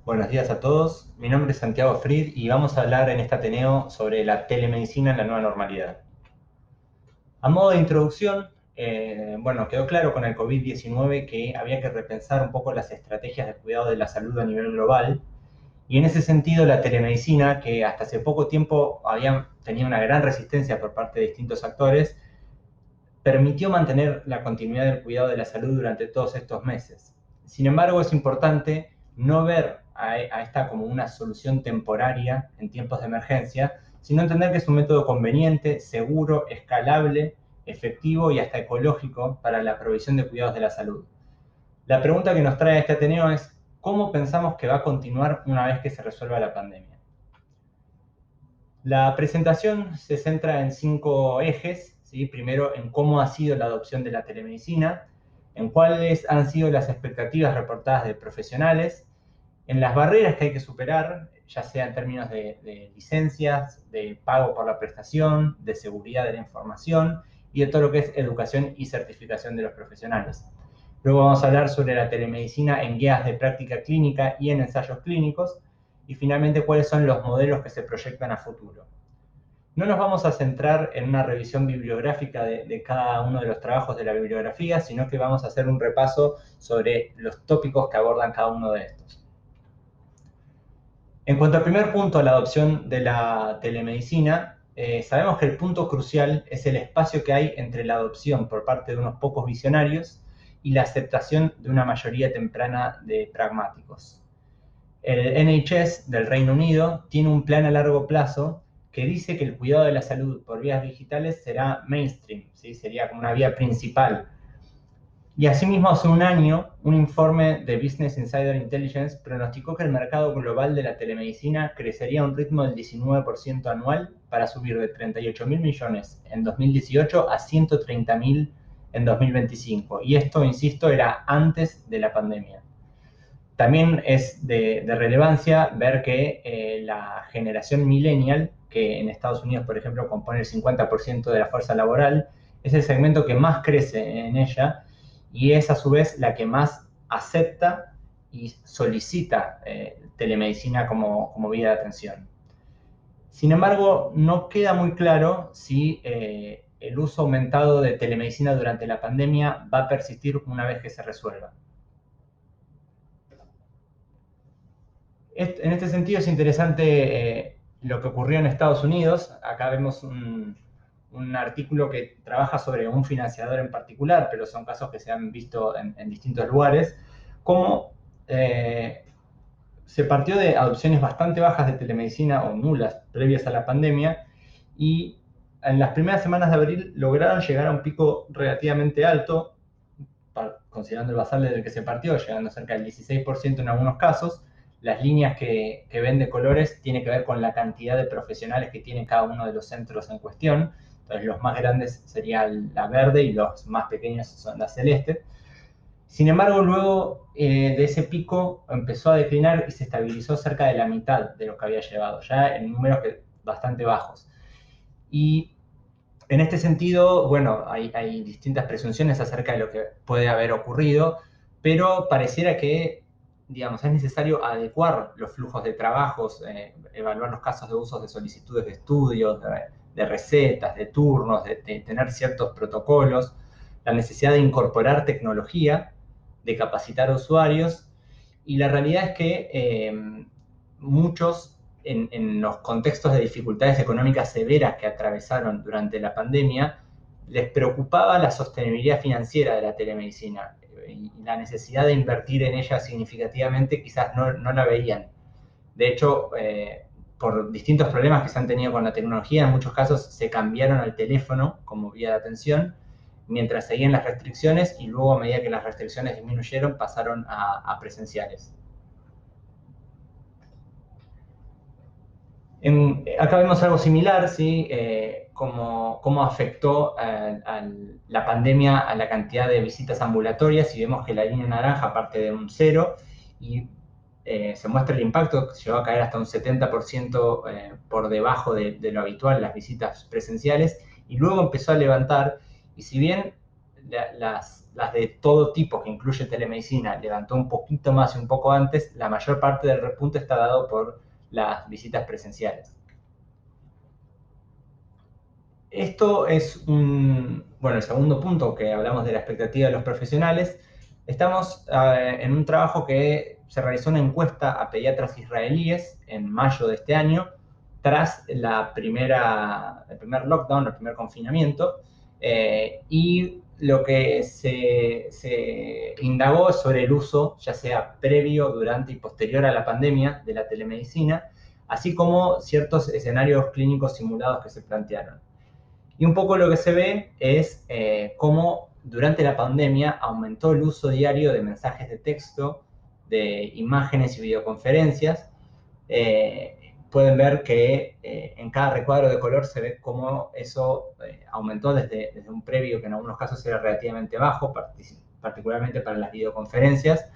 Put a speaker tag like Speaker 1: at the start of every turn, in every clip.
Speaker 1: Buenos días a todos, mi nombre es Santiago Fried y vamos a hablar en este Ateneo sobre la telemedicina en la nueva normalidad. A modo de introducción, quedó claro con el COVID-19 que había que repensar un poco las estrategias de cuidado de la salud a nivel global y en ese sentido la telemedicina, que hasta hace poco tiempo tenía una gran resistencia por parte de distintos actores, permitió mantener la continuidad del cuidado de la salud durante todos estos meses. Sin embargo, es importante no ver a esta como una solución temporaria en tiempos de emergencia, sino entender que es un método conveniente, seguro, escalable, efectivo y hasta ecológico para la provisión de cuidados de la salud. La pregunta que nos trae este Ateneo es, ¿cómo pensamos que va a continuar una vez que se resuelva la pandemia? La presentación se centra en 5 ejes, ¿sí? Primero, en cómo ha sido la adopción de la telemedicina, en cuáles han sido las expectativas reportadas de profesionales, en las barreras que hay que superar, ya sea en términos de licencias, de pago por la prestación, de seguridad de la información y de todo lo que es educación y certificación de los profesionales. Luego vamos a hablar sobre la telemedicina en guías de práctica clínica y en ensayos clínicos, y finalmente cuáles son los modelos que se proyectan a futuro. No nos vamos a centrar en una revisión bibliográfica de cada uno de los trabajos de la bibliografía, sino que vamos a hacer un repaso sobre los tópicos que abordan cada uno de estos. En cuanto al primer punto, la adopción de la telemedicina, sabemos que el punto crucial es el espacio que hay entre la adopción por parte de unos pocos visionarios y la aceptación de una mayoría temprana de pragmáticos. El NHS del Reino Unido tiene un plan a largo plazo que dice que el cuidado de la salud por vías digitales será mainstream, ¿sí? Sería como una vía principal. Y asimismo, hace un año, un informe de Business Insider Intelligence pronosticó que el mercado global de la telemedicina crecería a un ritmo del 19% anual para subir de 38.000 millones en 2018 a 130.000 en 2025. Y esto, insisto, era antes de la pandemia. También es de relevancia ver que la generación millennial, que en Estados Unidos, por ejemplo, compone el 50% de la fuerza laboral, es el segmento que más crece en ella y es a su vez la que más acepta y solicita telemedicina como vía de atención. Sin embargo, no queda muy claro si el uso aumentado de telemedicina durante la pandemia va a persistir una vez que se resuelva. En este sentido es interesante lo que ocurrió en Estados Unidos. Acá vemos un artículo que trabaja sobre un financiador en particular, pero son casos que se han visto en distintos lugares, cómo se partió de adopciones bastante bajas de telemedicina o nulas previas a la pandemia y en las primeras semanas de abril lograron llegar a un pico relativamente alto, considerando el basal desde el que se partió, llegando a cerca del 16% en algunos casos. Las líneas que ven de colores tienen que ver con la cantidad de profesionales que tiene cada uno de los centros en cuestión. Entonces, los más grandes serían la verde y los más pequeños son la celeste. Sin embargo, luego de ese pico empezó a declinar y se estabilizó cerca de la mitad de lo que había llevado, ya en números bastante bajos. Y en este sentido, bueno, hay distintas presunciones acerca de lo que puede haber ocurrido, pero pareciera que, digamos, es necesario adecuar los flujos de trabajos, evaluar los casos de usos de solicitudes de estudios, de recetas, de turnos, de tener ciertos protocolos, la necesidad de incorporar tecnología, de capacitar a usuarios, y la realidad es que muchos en los contextos de dificultades económicas severas que atravesaron durante la pandemia, les preocupaba la sostenibilidad financiera de la telemedicina y la necesidad de invertir en ella significativamente quizás no la veían. De hecho, por distintos problemas que se han tenido con la tecnología, en muchos casos se cambiaron al teléfono como vía de atención, mientras seguían las restricciones y luego a medida que las restricciones disminuyeron pasaron a presenciales. Acá vemos algo similar, ¿sí? Cómo afectó la pandemia a la cantidad de visitas ambulatorias, y vemos que la línea naranja parte de un 0 y se muestra el impacto, que llegó a caer hasta un 70% por debajo de lo habitual, las visitas presenciales, y luego empezó a levantar, y si bien las las de todo tipo, que incluye telemedicina, levantó un poquito más y un poco antes, la mayor parte del repunte está dado por las visitas presenciales. Esto es el segundo punto que hablamos de la expectativa de los profesionales. Estamos en un trabajo que se realizó una encuesta a pediatras israelíes en mayo de este año, tras el primer lockdown, el primer confinamiento, y lo que se indagó sobre el uso, ya sea previo, durante y posterior a la pandemia, de la telemedicina, así como ciertos escenarios clínicos simulados que se plantearon. Y un poco lo que se ve es cómo durante la pandemia aumentó el uso diario de mensajes de texto, de imágenes y videoconferencias. Pueden ver que en cada recuadro de color se ve cómo eso aumentó desde un previo que en algunos casos era relativamente bajo, particularmente para las videoconferencias,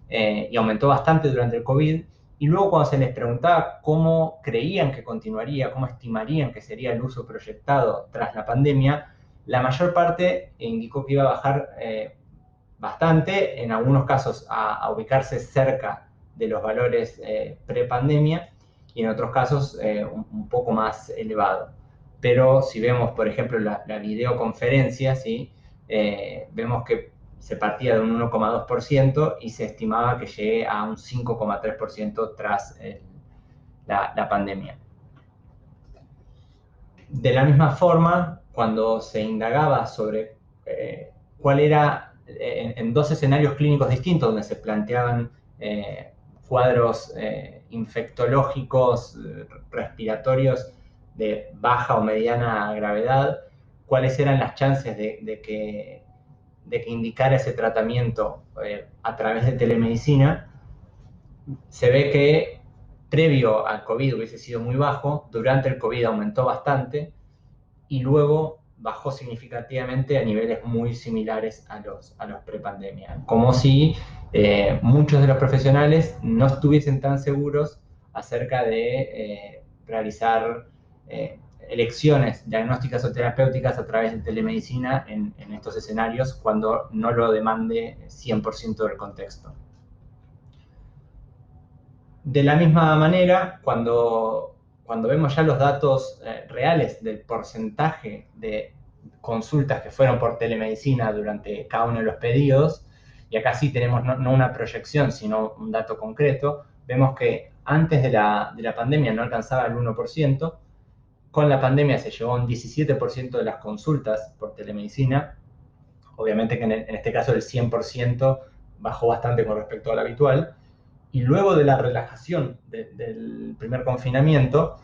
Speaker 1: y aumentó bastante durante el COVID. Y luego cuando se les preguntaba cómo creían que continuaría, cómo estimarían que sería el uso proyectado tras la pandemia, la mayor parte indicó que iba a bajar bastante, en algunos casos a ubicarse cerca de los valores pre-pandemia y en otros casos un poco más elevado. Pero si vemos, por ejemplo, la videoconferencia, ¿sí? Vemos que se partía de un 1,2% y se estimaba que llegue a un 5,3% tras la pandemia. De la misma forma, cuando se indagaba sobre cuál era, en dos escenarios clínicos distintos, donde se planteaban cuadros infectológicos, respiratorios de baja o mediana gravedad, cuáles eran las chances de que indicara ese tratamiento a través de telemedicina, se ve que previo al COVID hubiese sido muy bajo, durante el COVID aumentó bastante y luego bajó significativamente a niveles muy similares a los prepandemia. Como si muchos de los profesionales no estuviesen tan seguros acerca de realizar elecciones diagnósticas o terapéuticas a través de telemedicina en estos escenarios cuando no lo demande 100% del contexto. De la misma manera, cuando vemos ya los datos reales del porcentaje de consultas que fueron por telemedicina durante cada uno de los pedidos, y acá sí tenemos no una proyección, sino un dato concreto, vemos que antes de la pandemia no alcanzaba el 1%, con la pandemia se llevó a un 17% de las consultas por telemedicina, obviamente que en este caso el 100% bajó bastante con respecto al habitual, y luego de la relajación del primer confinamiento,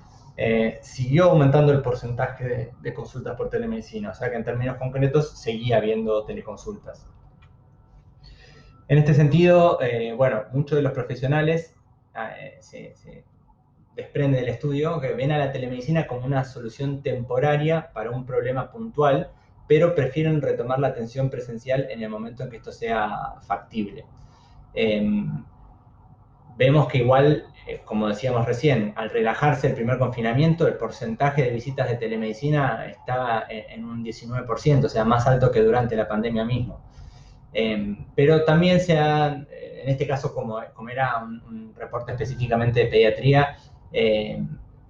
Speaker 1: siguió aumentando el porcentaje de consultas por telemedicina, o sea que en términos concretos seguía habiendo teleconsultas. En este sentido, muchos de los profesionales se desprende del estudio que ven a la telemedicina como una solución temporaria para un problema puntual, pero prefieren retomar la atención presencial en el momento en que esto sea factible. Vemos que igual, como decíamos recién, al relajarse el primer confinamiento, el porcentaje de visitas de telemedicina estaba en un 19%, o sea, más alto que durante la pandemia mismo. Pero también en este caso, como era un reporte específicamente de pediatría,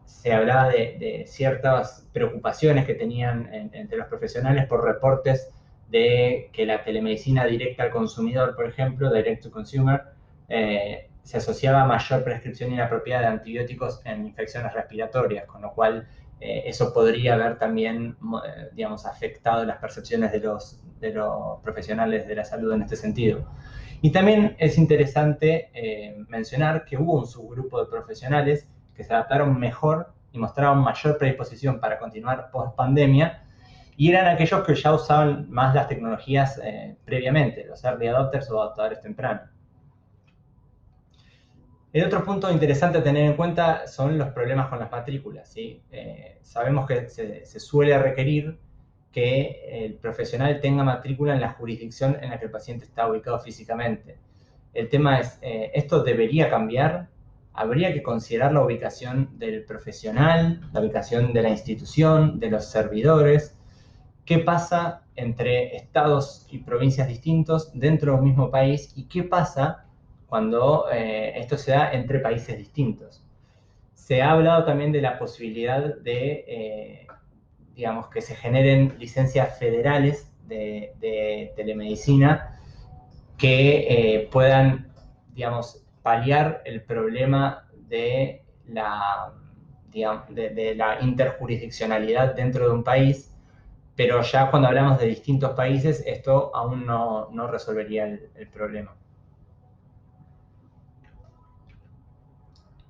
Speaker 1: se hablaba de ciertas preocupaciones que tenían entre los profesionales por reportes de que la telemedicina directa al consumidor, por ejemplo, direct to consumer, se asociaba a mayor prescripción inapropiada de antibióticos en infecciones respiratorias, con lo cual eso podría haber también, afectado las percepciones de los profesionales de la salud en este sentido. Y también es interesante mencionar que hubo un subgrupo de profesionales que se adaptaron mejor y mostraron mayor predisposición para continuar post pandemia, y eran aquellos que ya usaban más las tecnologías previamente, los early adopters o adaptadores tempranos. El otro punto interesante a tener en cuenta son los problemas con las matrículas, ¿sí? Sabemos que se suele requerir que el profesional tenga matrícula en la jurisdicción en la que el paciente está ubicado físicamente. El tema es, ¿esto debería cambiar? Habría que considerar la ubicación del profesional, la ubicación de la institución, de los servidores. ¿Qué pasa entre estados y provincias distintos dentro de un mismo país y qué pasa cuando esto se da entre países distintos. Se ha hablado también de la posibilidad de, digamos, que se generen licencias federales de telemedicina que puedan, digamos, paliar el problema de de la interjurisdiccionalidad dentro de un país, pero ya cuando hablamos de distintos países, esto aún no resolvería el problema.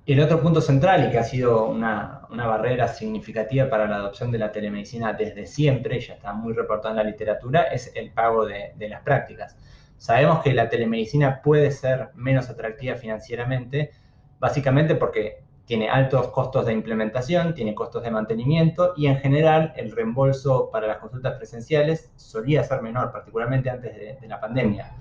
Speaker 1: El otro punto central y que ha sido una barrera significativa para la adopción de la telemedicina desde siempre, ya está muy reportado en la literatura, es el pago de las prácticas. Sabemos que la telemedicina puede ser menos atractiva financieramente, básicamente porque tiene altos costos de implementación, tiene costos de mantenimiento y en general el reembolso para las consultas presenciales solía ser menor, particularmente antes de la pandemia.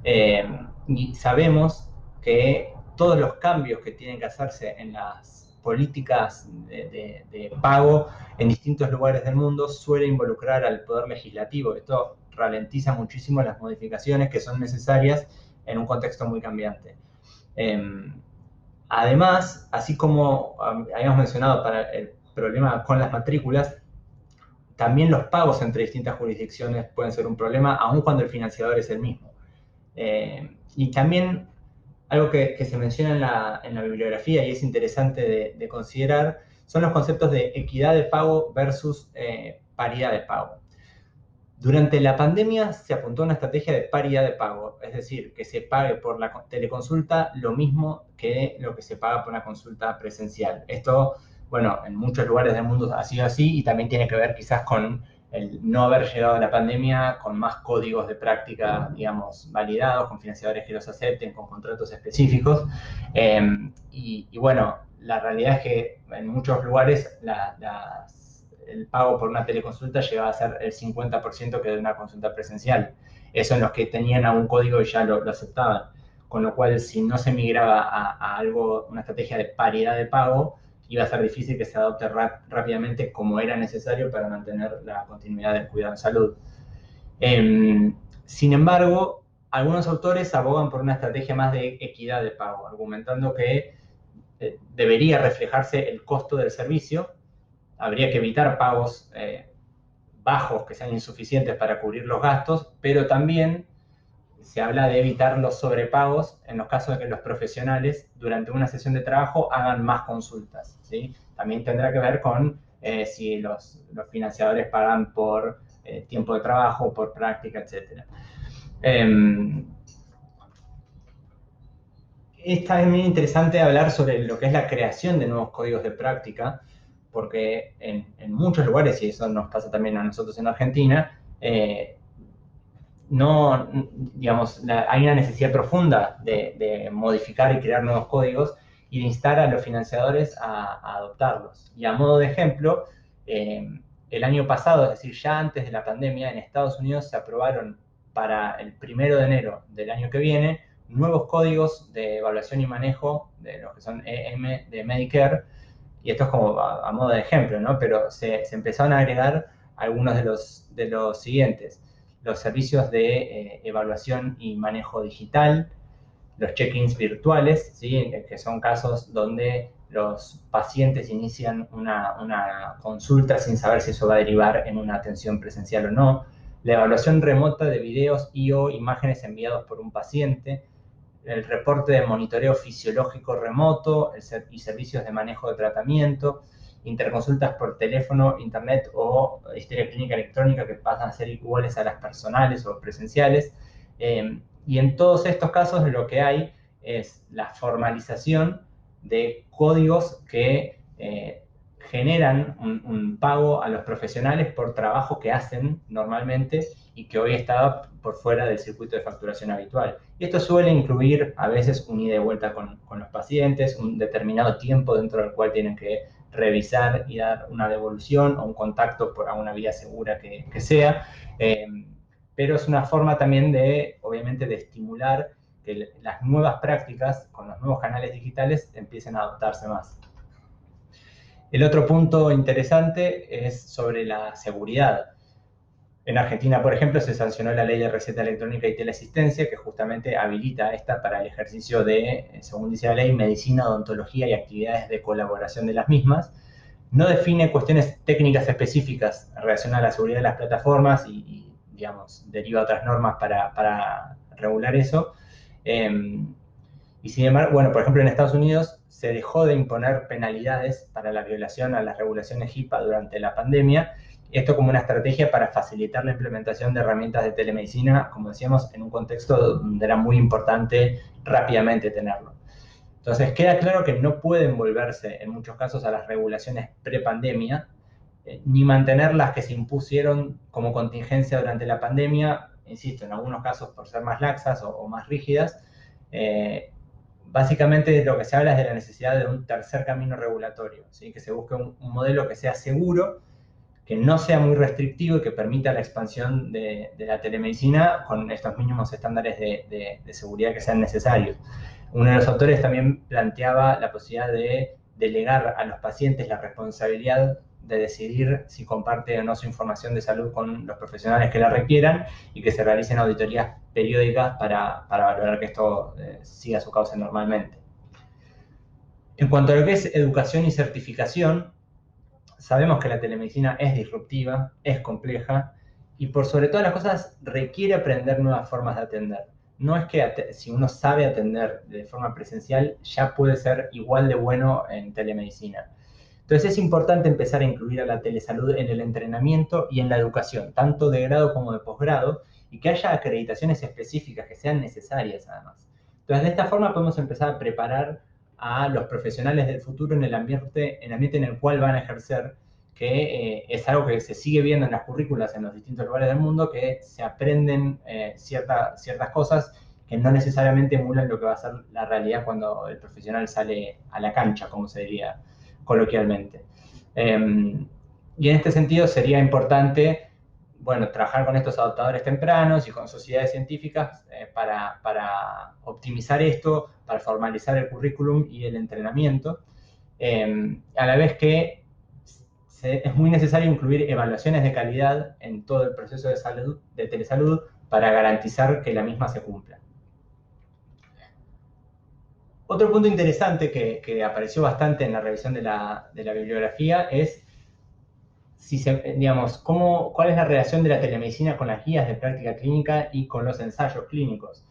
Speaker 1: Y sabemos que todos los cambios que tienen que hacerse en las políticas de pago en distintos lugares del mundo suele involucrar al poder legislativo. Esto ralentiza muchísimo las modificaciones que son necesarias en un contexto muy cambiante. Además, así como habíamos mencionado para el problema con las matrículas, también los pagos entre distintas jurisdicciones pueden ser un problema, aun cuando el financiador es el mismo. Y también algo que se menciona en la bibliografía y es interesante de considerar son los conceptos de equidad de pago versus paridad de pago. Durante la pandemia se apuntó a una estrategia de paridad de pago, es decir, que se pague por la teleconsulta lo mismo que lo que se paga por una consulta presencial. Esto, bueno, en muchos lugares del mundo ha sido así y también tiene que ver quizás con el no haber llegado a la pandemia con más códigos de práctica, digamos, validados, con financiadores que los acepten, con contratos específicos. Y bueno, la realidad es que en muchos lugares el pago por una teleconsulta llegaba a ser el 50% que de una consulta presencial. Eso en los que tenían algún código y ya lo aceptaban. Con lo cual, si no se migraba a algo, una estrategia de paridad de pago, iba a ser difícil que se adopte rápidamente como era necesario para mantener la continuidad del cuidado en salud. Sin embargo, algunos autores abogan por una estrategia más de equidad de pago, argumentando que debería reflejarse el costo del servicio, habría que evitar pagos bajos que sean insuficientes para cubrir los gastos, pero también se habla de evitar los sobrepagos en los casos de que los profesionales durante una sesión de trabajo hagan más consultas, ¿sí? También tendrá que ver con si los financiadores pagan por tiempo de trabajo, por práctica, etc. Es también interesante hablar sobre lo que es la creación de nuevos códigos de práctica, porque en muchos lugares, y eso nos pasa también a nosotros en Argentina, no, digamos, hay una necesidad profunda de modificar y crear nuevos códigos y de instar a los financiadores a adoptarlos. Y a modo de ejemplo, el año pasado, es decir, ya antes de la pandemia, en Estados Unidos se aprobaron para el 1 de enero del año que viene nuevos códigos de evaluación y manejo de los que son EM de Medicare, y esto es como a modo de ejemplo, ¿no? Pero se empezaron a agregar algunos de los siguientes: los servicios de evaluación y manejo digital, los check-ins virtuales, ¿sí? Que son casos donde los pacientes inician una consulta sin saber si eso va a derivar en una atención presencial o no, la evaluación remota de videos o imágenes enviados por un paciente, el reporte de monitoreo fisiológico remoto y servicios de manejo de tratamiento, interconsultas por teléfono, internet o historia clínica electrónica que pasan a ser iguales a las personales o presenciales. Y en todos estos casos lo que hay es la formalización de códigos que generan un pago a los profesionales por trabajo que hacen normalmente y que hoy está por fuera del circuito de facturación habitual. Y esto suele incluir a veces un ida y vuelta con los pacientes, un determinado tiempo dentro del cual tienen que revisar y dar una devolución o un contacto por alguna vía segura que sea. Pero es una forma también de, obviamente, de estimular que las nuevas prácticas con los nuevos canales digitales empiecen a adoptarse más. El otro punto interesante es sobre la seguridad. En Argentina, por ejemplo, se sancionó la ley de receta electrónica y teleasistencia, que justamente habilita esta para el ejercicio de, según dice la ley, medicina, odontología y actividades de colaboración de las mismas. No define cuestiones técnicas específicas relacionadas a la seguridad de las plataformas digamos, deriva otras normas para regular eso. Y sin embargo, bueno, por ejemplo, en Estados Unidos se dejó de imponer penalidades para la violación a las regulaciones HIPAA durante la pandemia. Esto como una estrategia para facilitar la implementación de herramientas de telemedicina, como decíamos, en un contexto donde era muy importante rápidamente tenerlo. Entonces, queda claro que no pueden volverse en muchos casos a las regulaciones pre-pandemia, ni mantener las que se impusieron como contingencia durante la pandemia, insisto, en algunos casos por ser más laxas o más rígidas. Básicamente lo que se habla es de la necesidad de un tercer camino regulatorio, ¿sí? Que se busque un modelo que sea seguro, que no sea muy restrictivo y que permita la expansión de la telemedicina con estos mínimos estándares de seguridad que sean necesarios. Uno de los autores también planteaba la posibilidad de delegar a los pacientes la responsabilidad de decidir si comparte o no su información de salud con los profesionales que la requieran y que se realicen auditorías periódicas para valorar que esto siga su cauce normalmente. En cuanto a lo que es educación y certificación, sabemos que la telemedicina es disruptiva, es compleja y por sobre todas las cosas requiere aprender nuevas formas de atender. No es que si uno sabe atender de forma presencial ya puede ser igual de bueno en telemedicina. Entonces es importante empezar a incluir a la telesalud en el entrenamiento y en la educación, tanto de grado como de posgrado, y que haya acreditaciones específicas que sean necesarias además. Entonces de esta forma podemos empezar a preparar a los profesionales del futuro en el ambiente en el cual van a ejercer, que es algo que se sigue viendo en las currículas en los distintos lugares del mundo, que se aprenden ciertas cosas que no necesariamente emulan lo que va a ser la realidad cuando el profesional sale a la cancha, como se diría coloquialmente. Y en este sentido sería importante, bueno, trabajar con estos adoptadores tempranos y con sociedades científicas para optimizar esto, para formalizar el currículum y el entrenamiento, a la vez que es muy necesario incluir evaluaciones de calidad en todo el proceso de salud, de telesalud, para garantizar que la misma se cumpla. Otro punto interesante que apareció bastante en la revisión de la bibliografía es, digamos, cuál es la relación de la telemedicina con las guías de práctica clínica y con los ensayos clínicos.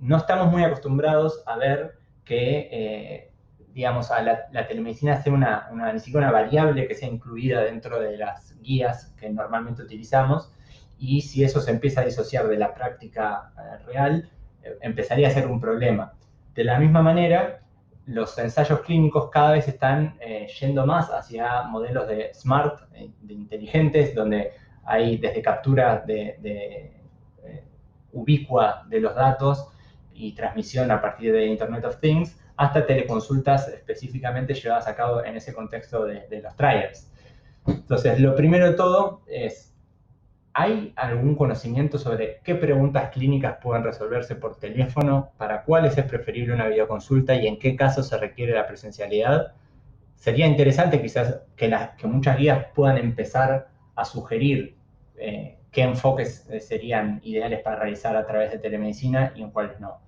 Speaker 1: No estamos muy acostumbrados a ver que, digamos, a la telemedicina sea ni siquiera una variable que sea incluida dentro de las guías que normalmente utilizamos, y si eso se empieza a disociar de la práctica real, empezaría a ser un problema. De la misma manera, los ensayos clínicos cada vez están yendo más hacia modelos de smart, de inteligentes, donde hay desde captura ubicua de los datos y transmisión a partir de Internet of Things, hasta teleconsultas específicamente llevadas a cabo en ese contexto de los trials. Entonces, lo primero de todo es, ¿hay algún conocimiento sobre qué preguntas clínicas pueden resolverse por teléfono, para cuáles es preferible una videoconsulta y en qué casos se requiere la presencialidad? Sería interesante quizás que muchas guías puedan empezar a sugerir qué enfoques serían ideales para realizar a través de telemedicina y en cuáles no.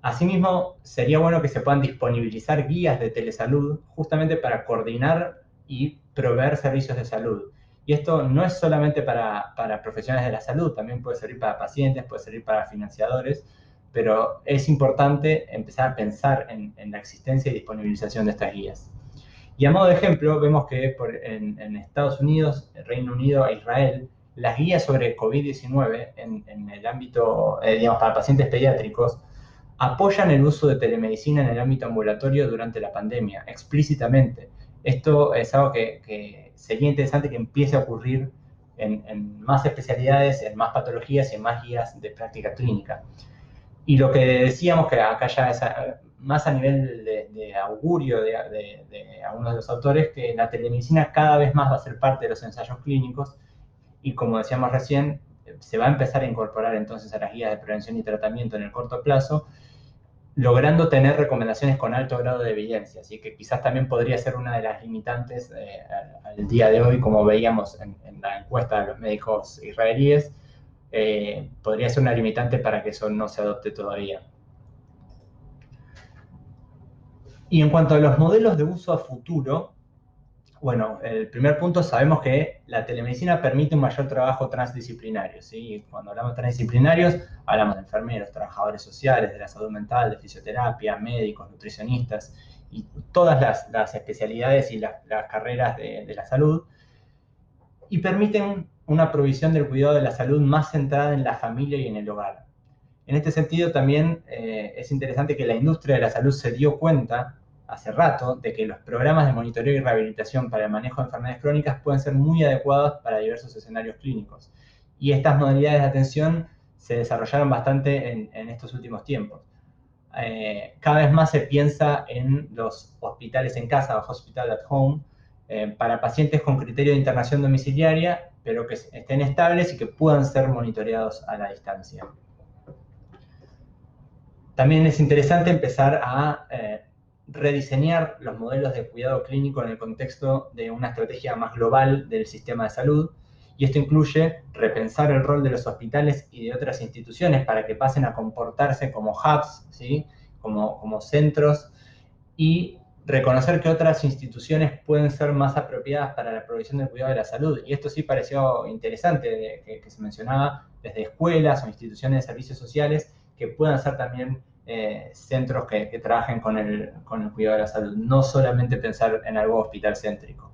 Speaker 1: Asimismo, sería bueno que se puedan disponibilizar guías de telesalud justamente para coordinar y proveer servicios de salud. Y esto no es solamente para profesionales de la salud, también puede servir para pacientes, puede servir para financiadores, pero es importante empezar a pensar en la existencia y disponibilización de estas guías. Y a modo de ejemplo, vemos que en Estados Unidos, Reino Unido e Israel, las guías sobre COVID-19 en el ámbito, digamos, para pacientes pediátricos, apoyan el uso de telemedicina en el ámbito ambulatorio durante la pandemia, explícitamente. Esto es algo que sería interesante que empiece a ocurrir en más especialidades, en más patologías y en más guías de práctica clínica. Y lo que decíamos, que acá ya es más a nivel de augurio de algunos de los autores, que la telemedicina cada vez más va a ser parte de los ensayos clínicos y, como decíamos recién, se va a empezar a incorporar entonces a las guías de prevención y tratamiento en el corto plazo, logrando tener recomendaciones con alto grado de evidencia, así que quizás también podría ser una de las limitantes al día de hoy, como veíamos en la encuesta de los médicos israelíes, podría ser una limitante para que eso no se adopte todavía. Y en cuanto a los modelos de uso a futuro, bueno, el primer punto, sabemos que la telemedicina permite un mayor trabajo transdisciplinario, ¿sí? Cuando hablamos de transdisciplinarios, hablamos de enfermeros, trabajadores sociales, de la salud mental, de fisioterapia, médicos, nutricionistas, y todas las especialidades y las carreras de la salud, y permiten una provisión del cuidado de la salud más centrada en la familia y en el hogar. En este sentido, también es interesante que la industria de la salud se dio cuenta hace rato de que los programas de monitoreo y rehabilitación para el manejo de enfermedades crónicas pueden ser muy adecuados para diversos escenarios clínicos. Y estas modalidades de atención se desarrollaron bastante en estos últimos tiempos. Cada vez más se piensa en los hospitales en casa, o hospital at home, para pacientes con criterio de internación domiciliaria, pero que estén estables y que puedan ser monitoreados a la distancia. También es interesante empezar a rediseñar los modelos de cuidado clínico en el contexto de una estrategia más global del sistema de salud, y esto incluye repensar el rol de los hospitales y de otras instituciones para que pasen a comportarse como hubs, ¿sí? como centros, y reconocer que otras instituciones pueden ser más apropiadas para la provisión del cuidado de la salud. Y esto sí pareció interesante, que se mencionaba desde escuelas o instituciones de servicios sociales que puedan ser también centros que trabajen con el cuidado de la salud, no solamente pensar en algo hospital céntrico.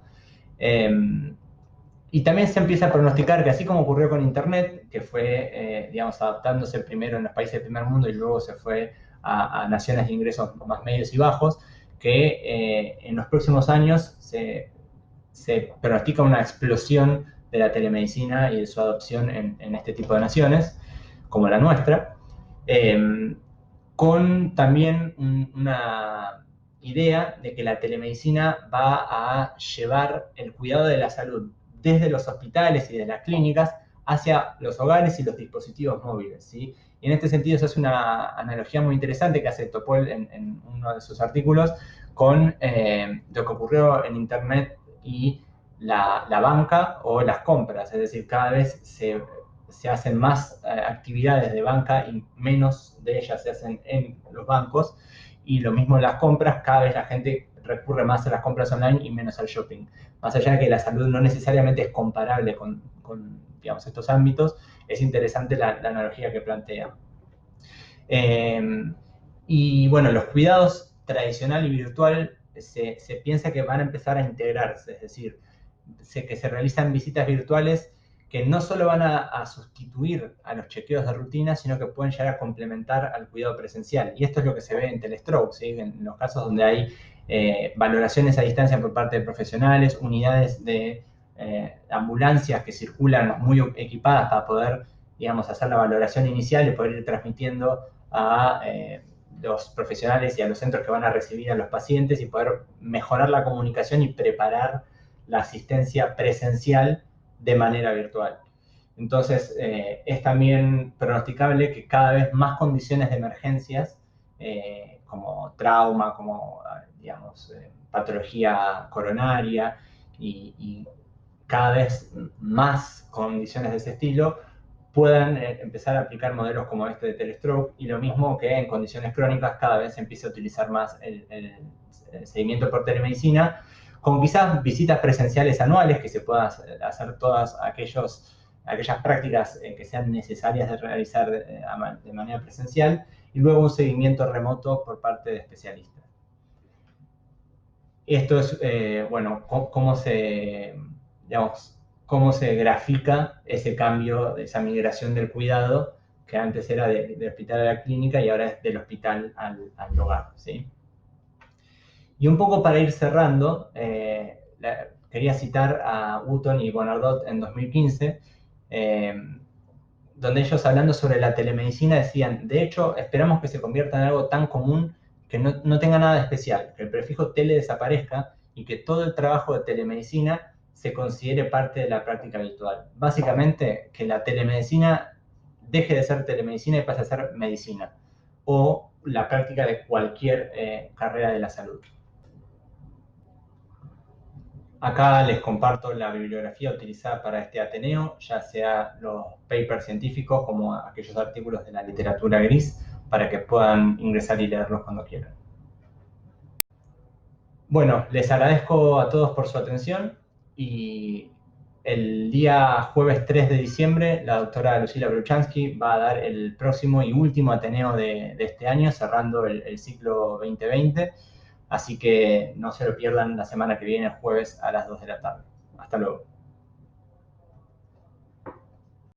Speaker 1: Y también se empieza a pronosticar que así como ocurrió con Internet, que fue, digamos, adaptándose primero en los países del primer mundo y luego se fue a naciones de ingresos más medios y bajos, que en los próximos años se pronostica una explosión de la telemedicina y de su adopción en este tipo de naciones, como la nuestra, con también una idea de que la telemedicina va a llevar el cuidado de la salud desde los hospitales y de las clínicas hacia los hogares y los dispositivos móviles, ¿sí? Y en este sentido se hace una analogía muy interesante que hace Topol en uno de sus artículos con lo que ocurrió en Internet y la banca o las compras, es decir, cada vez se hacen más actividades de banca y menos de ellas se hacen en los bancos, y lo mismo en las compras, cada vez la gente recurre más a las compras online y menos al shopping. Más allá de que la salud no necesariamente es comparable con digamos, estos ámbitos, es interesante la analogía que plantea. Y bueno, los cuidados tradicional y virtual se piensa que van a empezar a integrarse, es decir, que se realizan visitas virtuales que no solo van a sustituir a los chequeos de rutina, sino que pueden llegar a complementar al cuidado presencial. Y esto es lo que se ve en Telestroke, ¿sí? En los casos donde hay valoraciones a distancia por parte de profesionales, unidades de ambulancias que circulan muy equipadas para poder, digamos, hacer la valoración inicial y poder ir transmitiendo a los profesionales y a los centros que van a recibir a los pacientes y poder mejorar la comunicación y preparar la asistencia presencial de manera virtual. Entonces, es también pronosticable que cada vez más condiciones de emergencias, como trauma, como, digamos, patología coronaria y cada vez más condiciones de ese estilo, puedan empezar a aplicar modelos como este de Telestroke, y lo mismo que en condiciones crónicas cada vez se empieza a utilizar más el seguimiento por telemedicina, con quizás visitas presenciales anuales que se puedan hacer todas aquellas prácticas que sean necesarias de realizar de manera presencial, y luego un seguimiento remoto por parte de especialistas. Esto es, bueno, cómo se grafica ese cambio, esa migración del cuidado, que antes era del hospital a la clínica y ahora es del hospital al hogar, ¿sí? Y un poco para ir cerrando, quería citar a Hutton y Bonardot en 2015, donde ellos, hablando sobre la telemedicina, decían: de hecho, esperamos que se convierta en algo tan común que no tenga nada de especial, que el prefijo tele desaparezca y que todo el trabajo de telemedicina se considere parte de la práctica habitual. Básicamente, que la telemedicina deje de ser telemedicina y pase a ser medicina, o la práctica de cualquier carrera de la salud. Acá les comparto la bibliografía utilizada para este Ateneo, ya sea los papers científicos como aquellos artículos de la literatura gris, para que puedan ingresar y leerlos cuando quieran. Bueno, les agradezco a todos por su atención y el día jueves 3 de diciembre la doctora Lucila Bruchansky va a dar el próximo y último Ateneo de este año, cerrando el ciclo 2020. Así que no se lo pierdan la semana que viene, jueves a las 2 de la tarde. Hasta luego.